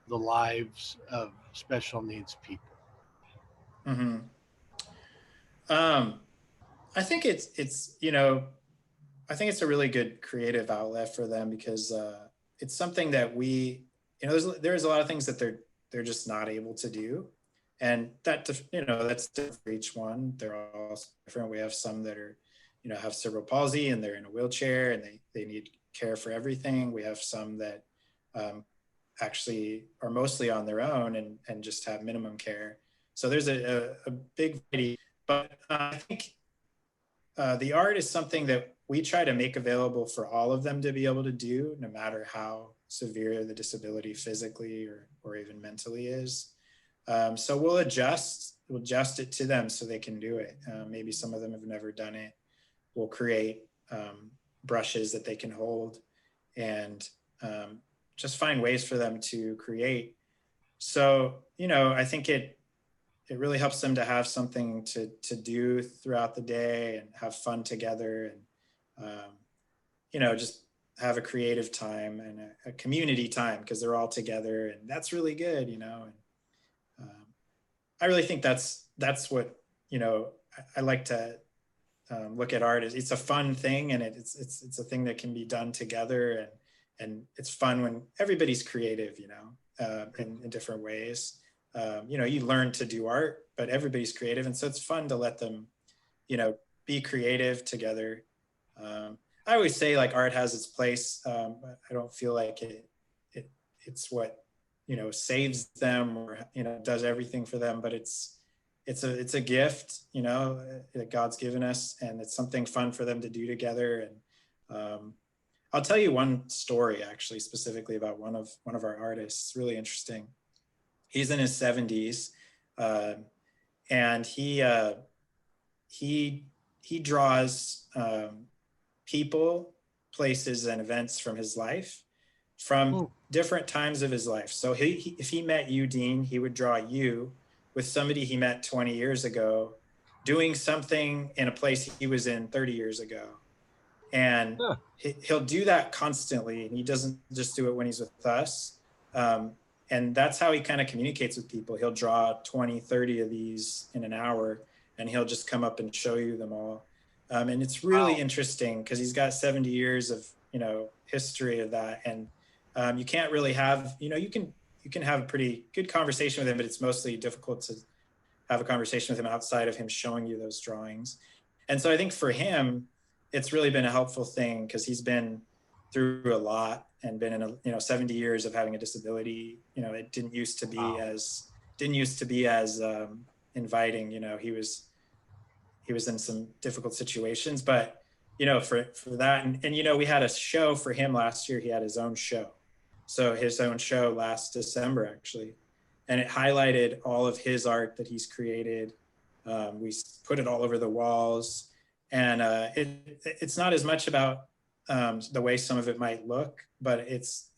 the lives of special needs people? Mm-hmm. I think it's I think it's a really good creative outlet for them because it's something that there's a lot of things that they're just not able to do, and that's different for each one. They're all different. We have some that are have cerebral palsy and they're in a wheelchair and they need care for everything. We have some that actually are mostly on their own and just have minimum care. So there's a big variety, but I think the art is something that we try to make available for all of them to be able to do, no matter how severe the disability physically or even mentally is. So we'll adjust it to them so they can do it. Maybe some of them have never done it. We'll create brushes that they can hold and just find ways for them to create. So, I think it really helps them to have something to do throughout the day and have fun together and, just have a creative time and a community time because they're all together, and that's really good, and I really think that's what, I like to look at art. It's a fun thing, and it's a thing that can be done together, and it's fun when everybody's creative, in different ways. You learn to do art, but everybody's creative. And so it's fun to let them, be creative together. I always say like art has its place. But I don't feel like it's what, saves them or, does everything for them, but it's a gift, that God's given us, and it's something fun for them to do together. And I'll tell you one story actually specifically about one of our artists. It's really interesting. He's in his 70s, and he draws people, places, and events from his life, from different times of his life. So if he met you, Dean, he would draw you with somebody he met 20 years ago doing something in a place he was in 30 years ago. And he'll do that constantly, and he doesn't just do it when he's with us. And that's how he kind of communicates with people. He'll draw 20, 30 of these in an hour, and he'll just come up and show you them all. And it's really interesting because he's got 70 years of, history of that. And you can't really have, you can have a pretty good conversation with him, but it's mostly difficult to have a conversation with him outside of him showing you those drawings. And so I think for him, it's really been a helpful thing because he's been through a lot and been in 70 years of having a disability. It didn't used to be as inviting. He was in some difficult situations, but for that, and we had a show for him last year. He had his own show, so his own show last December actually, and it highlighted all of his art that he's created. We put it all over the walls. And it's not as much about the way some of it might look, but it's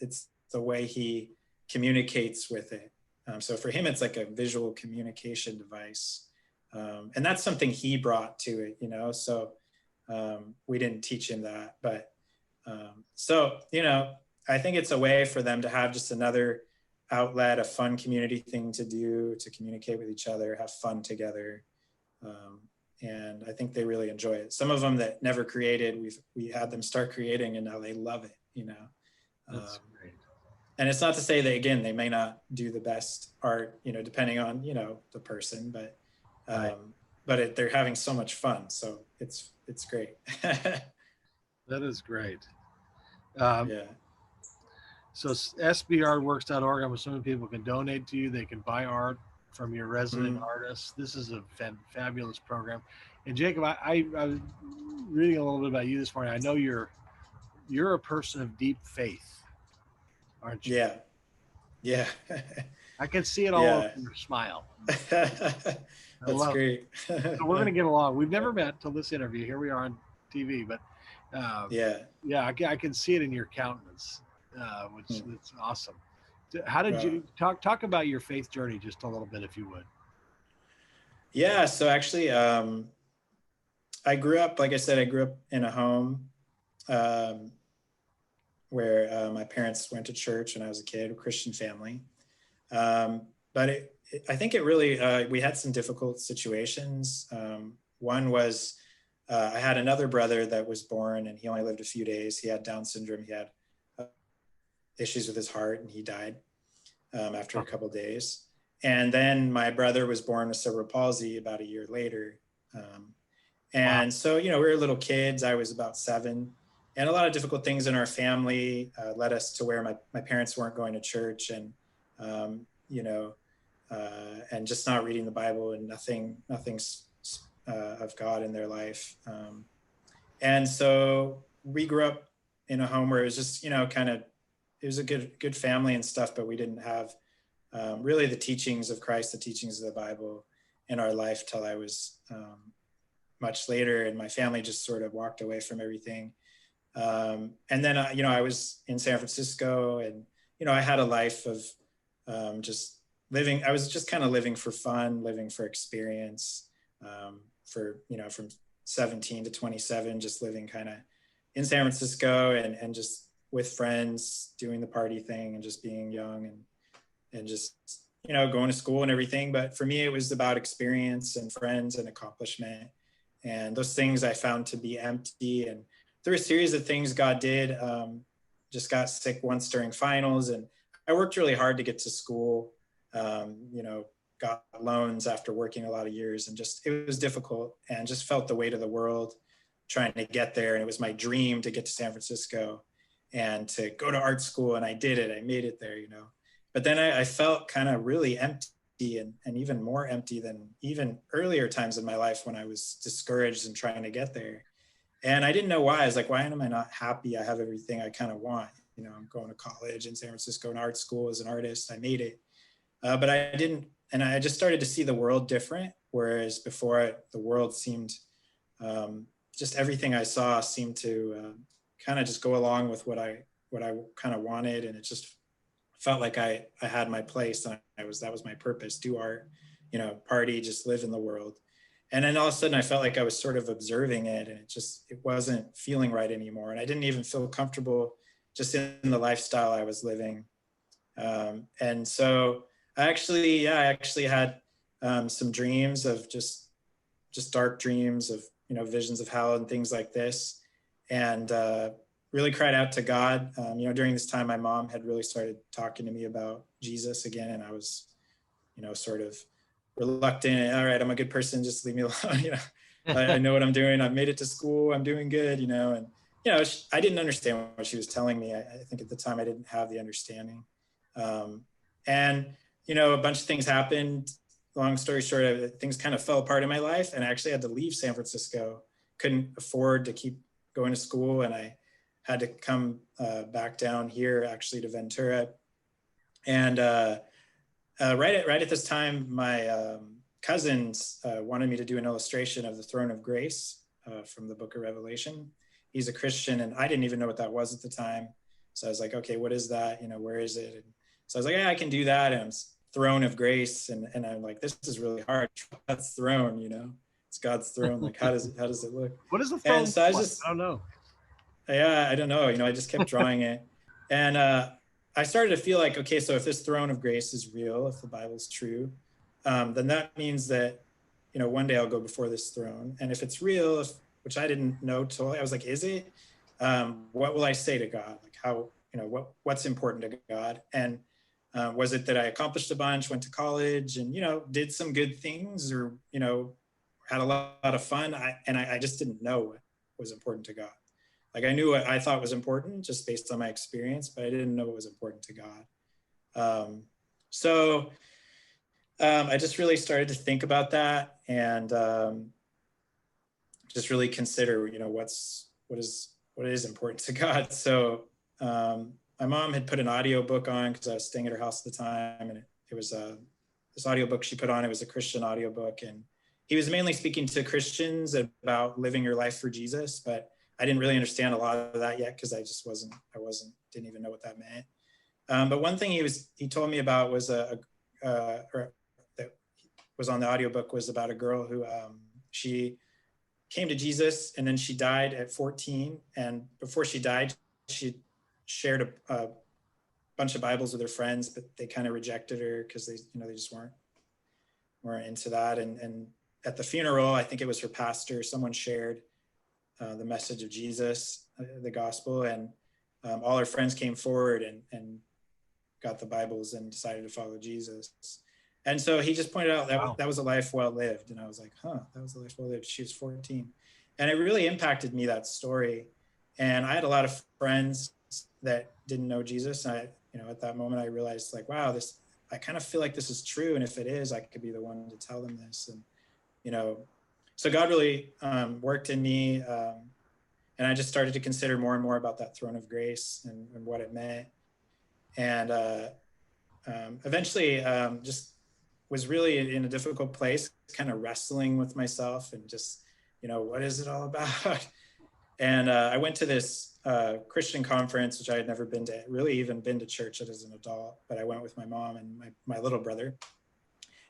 the way he communicates with it. So for him, it's like a visual communication device. And that's something he brought to it, so we didn't teach him that. But so, I think it's a way for them to have just another outlet, a fun community thing to do, to communicate with each other, have fun together. And I think they really enjoy it. Some of them that never created, we had them start creating, and now they love it, That's great. And it's not to say that, again, they may not do the best art, depending on, the person, but Right. they're having so much fun. So it's great. That is great. Yeah. So sbartworks.org, I'm assuming people can donate to you. They can buy art from your resident artists. This is a fabulous program. And Jacob, I was reading a little bit about you this morning. I know you're a person of deep faith, aren't you? Yeah. I can see it all over your smile. That's great. So we're going to get along. We've never met till this interview. Here we are on TV, but I can see it in your countenance, which is awesome. How did you talk about your faith journey just a little bit, if you would? Yeah. So actually, I grew up, like I said, in a home where my parents went to church when I was a kid, a Christian family. but I think it really, we had some difficult situations. One was, I had another brother that was born and he only lived a few days. He had Down syndrome. He had issues with his heart and he died after a couple of days. And then my brother was born with cerebral palsy about a year later. And so, you know, we were little kids. I was about 7. And a lot of difficult things in our family led us to where my parents weren't going to church and, you know, and just not reading the Bible and nothing's of God in their life. And so we grew up in a home where it was just, you know, kind of, it was a good family and stuff, but we didn't have really the teachings of Christ, the teachings of the Bible in our life till I was much later. And my family just sort of walked away from everything. And then, you know, I was in San Francisco and, you know, I had a life of just living. I was just kind of living for fun, living for experience, for, you know, from 17 to 27, just living kind of in San Francisco and just with friends, doing the party thing and just being young and just, you know, going to school and everything. But for me, it was about experience and friends and accomplishment. And those things I found to be empty. And through a series of things God did, just got sick once during finals. And I worked really hard to get to school, you know, got loans after working a lot of years, and just, it was difficult and just felt the weight of the world trying to get there. And it was my dream to get to San Francisco and to go to art school. And I did it, I made it there, you know. But then I felt kind of really empty and even more empty than even earlier times in my life when I was discouraged and trying to get there. And I didn't know why. I was like, why am I not happy? I have everything I kind of want. You know, I'm going to college in San Francisco and art school as an artist. I made it. But I didn't, and I just started to see the world different. Whereas before, the world seemed, just everything I saw seemed to kind of just go along with what I kind of wanted. And it just felt like I had my place and that was my purpose, do art, you know, party, just live in the world. And then all of a sudden I felt like I was sort of observing it and it wasn't feeling right anymore. And I didn't even feel comfortable just in the lifestyle I was living. And so I actually had some dreams of just dark dreams of, you know, visions of hell and things like this. And really cried out to God. You know, during this time, my mom had really started talking to me about Jesus again. And I was, you know, sort of reluctant. All right, I'm a good person. Just leave me alone. You know, I know what I'm doing. I've made it to school. I'm doing good, you know, and, you know, I didn't understand what she was telling me. I think at the time I didn't have the understanding. And, you know, a bunch of things happened. Long story short, things kind of fell apart in my life and I actually had to leave San Francisco. Couldn't afford to keep going to school. And I had to come back down here actually to Ventura. And right at this time, my cousins wanted me to do an illustration of the Throne of Grace from the Book of Revelation. He's a Christian and I didn't even know what that was at the time. So I was like, okay, what is that? You know, where is it? And so I was like, yeah, I can do that. And it's Throne of Grace. And I'm like, this is really hard. That's throne, you know, it's God's throne. Like, how does it look? What is the throne? And so I don't know. Yeah, I don't know. You know, I just kept drawing it. And I started to feel like, okay, so if this throne of grace is real, if the Bible's true, then that means that, you know, one day I'll go before this throne. And if it's real, which I didn't know till I was like, is it? What will I say to God? Like how, you know, what's important to God? And was it that I accomplished a bunch, went to college and, you know, did some good things or, you know, had a lot of fun. I just didn't know what was important to God. Like I knew what I thought was important just based on my experience, but I didn't know what was important to God. So I just really started to think about that and just really consider, you know, what is important to God. So my mom had put an audio book on because I was staying at her house at the time, and it was this audio book she put on. It was a Christian audio book, and he was mainly speaking to Christians about living your life for Jesus, but I didn't really understand a lot of that yet because didn't even know what that meant. But one thing he told me about was that was on the audiobook was about a girl who she came to Jesus and then she died at 14. And before she died, she shared bunch of Bibles with her friends, but they kind of rejected her because they just weren't into that. And at the funeral, I think it was her pastor, someone shared the message of Jesus, the gospel, and all her friends came forward and got the Bibles and decided to follow Jesus. And so he just pointed out that that was a life well lived. And I was like, that was a life well lived. She was 14. And it really impacted me, that story. And I had a lot of friends that didn't know Jesus. And at that moment I realized, like, wow, I kind of feel like this is true. And if it is, I could be the one to tell them this. And, so God really worked in me. And I just started to consider more and more about that throne of grace and what it meant. And eventually just was really in a difficult place, kind of wrestling with myself and just, what is it all about? And I went to this Christian conference, which I had never been to, really even been to church as an adult, but I went with my mom and my little brother.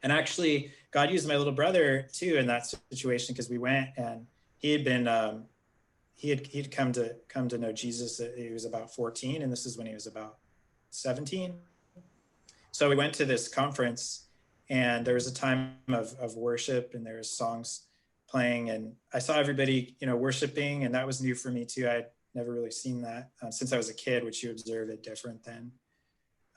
And actually, God used my little brother too in that situation, because we went and he had been, he'd come to know Jesus. He was about 14, and this is when he was about 17. So we went to this conference, and there was a time of worship, and there was songs playing, and I saw everybody, worshiping, and that was new for me too. I had never really seen that since I was a kid, which you observe it different then.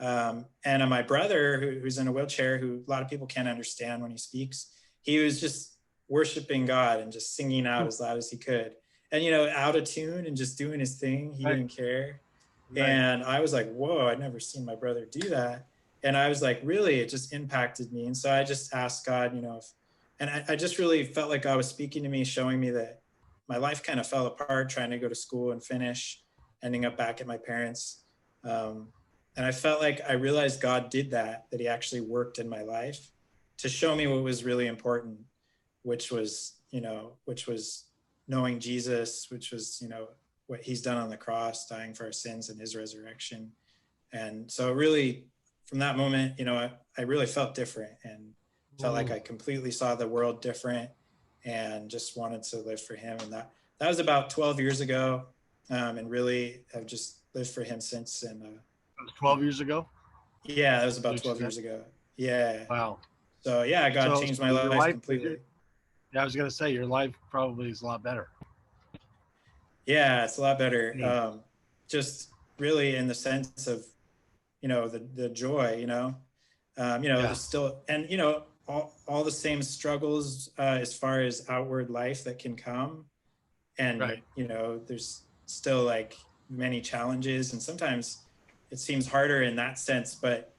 And my brother, who's in a wheelchair, who a lot of people can't understand when he speaks, he was just worshiping God and just singing out as loud as he could, and out of tune and just doing his thing. He didn't care. Right. And I was like, whoa, I'd never seen my brother do that. And I was like, really, it just impacted me. And so I just asked God, and I just really felt like God was speaking to me, showing me that my life kind of fell apart, trying to go to school and finish, ending up back at my parents'. And I felt like I realized God did that he actually worked in my life to show me what was really important, which was knowing Jesus, which was, what he's done on the cross, dying for our sins and his resurrection. And so really, from that moment, I really felt different and felt like I completely saw the world different and just wanted to live for him. And that was about 12 years ago. And really I've just lived for him since. And that was 12 years ago? Yeah, that was about 12 years ago. Yeah. Wow. So yeah, God changed my life completely. Yeah, I was going to say, your life probably is a lot better. Yeah, it's a lot better. Yeah. Just really in the sense of, the joy, there's still, and, all the same struggles as far as outward life that can come. And, right. There's still like many challenges, and sometimes it seems harder in that sense, but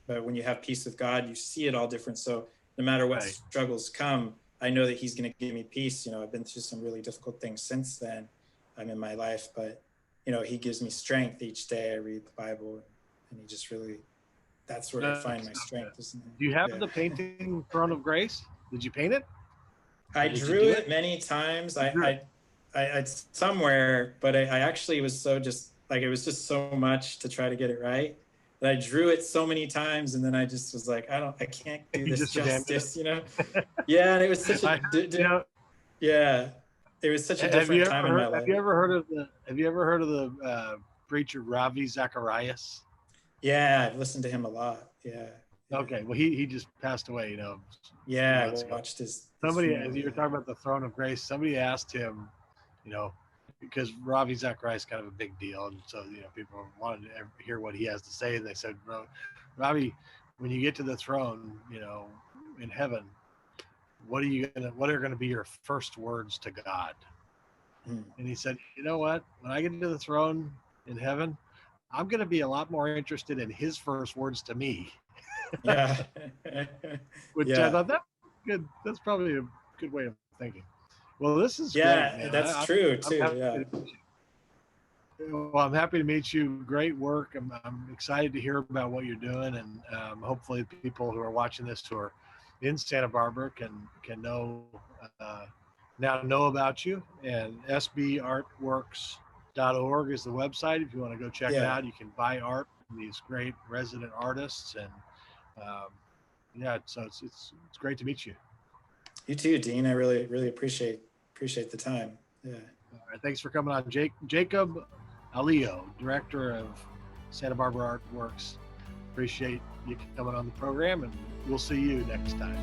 when you have peace with God, you see it all different. So no matter what struggles come, I know that he's going to give me peace. I've been through some really difficult things since then in my life, but, he gives me strength each day. I read the Bible, and he just really, that's where I find my strength. Isn't it? Do you have the painting Throne of Grace? Did you paint it? I drew it many times. I somewhere, but I actually was so just like, it was just so much to try to get it right that I drew it so many times, and then I just was like, I can't do this justice, Yeah, and it was such a it was such a different time in my life. Have you ever heard of the preacher Ravi Zacharias? Yeah, I've listened to him a lot. Yeah. Okay, well he just passed away, Yeah, I watched his somebody, as you were talking about the Throne of Grace, somebody asked him, because Ravi Zacharias is kind of a big deal, and so people wanted to hear what he has to say. And they said, Ravi, when you get to the throne, in heaven, what are going to be your first words to God? And he said, you know what? When I get to the throne in heaven, I'm going to be a lot more interested in his first words to me. Yeah. Which I thought that's good. That's probably a good way of thinking. Well, this is great, man. That's true too. Well, I'm happy to meet you. Great work. I'm excited to hear about what you're doing, and hopefully people who are watching this who are in Santa Barbara can know about you. And sbartworks.org is the website. If you want to go check it out, you can buy art from these great resident artists, and so it's great to meet you. You too, Dean. I really appreciate the time. Yeah. All right, thanks for coming on, Jacob Allio, director of Santa Barbara Art Works. Appreciate you coming on the program, and we'll see you next time.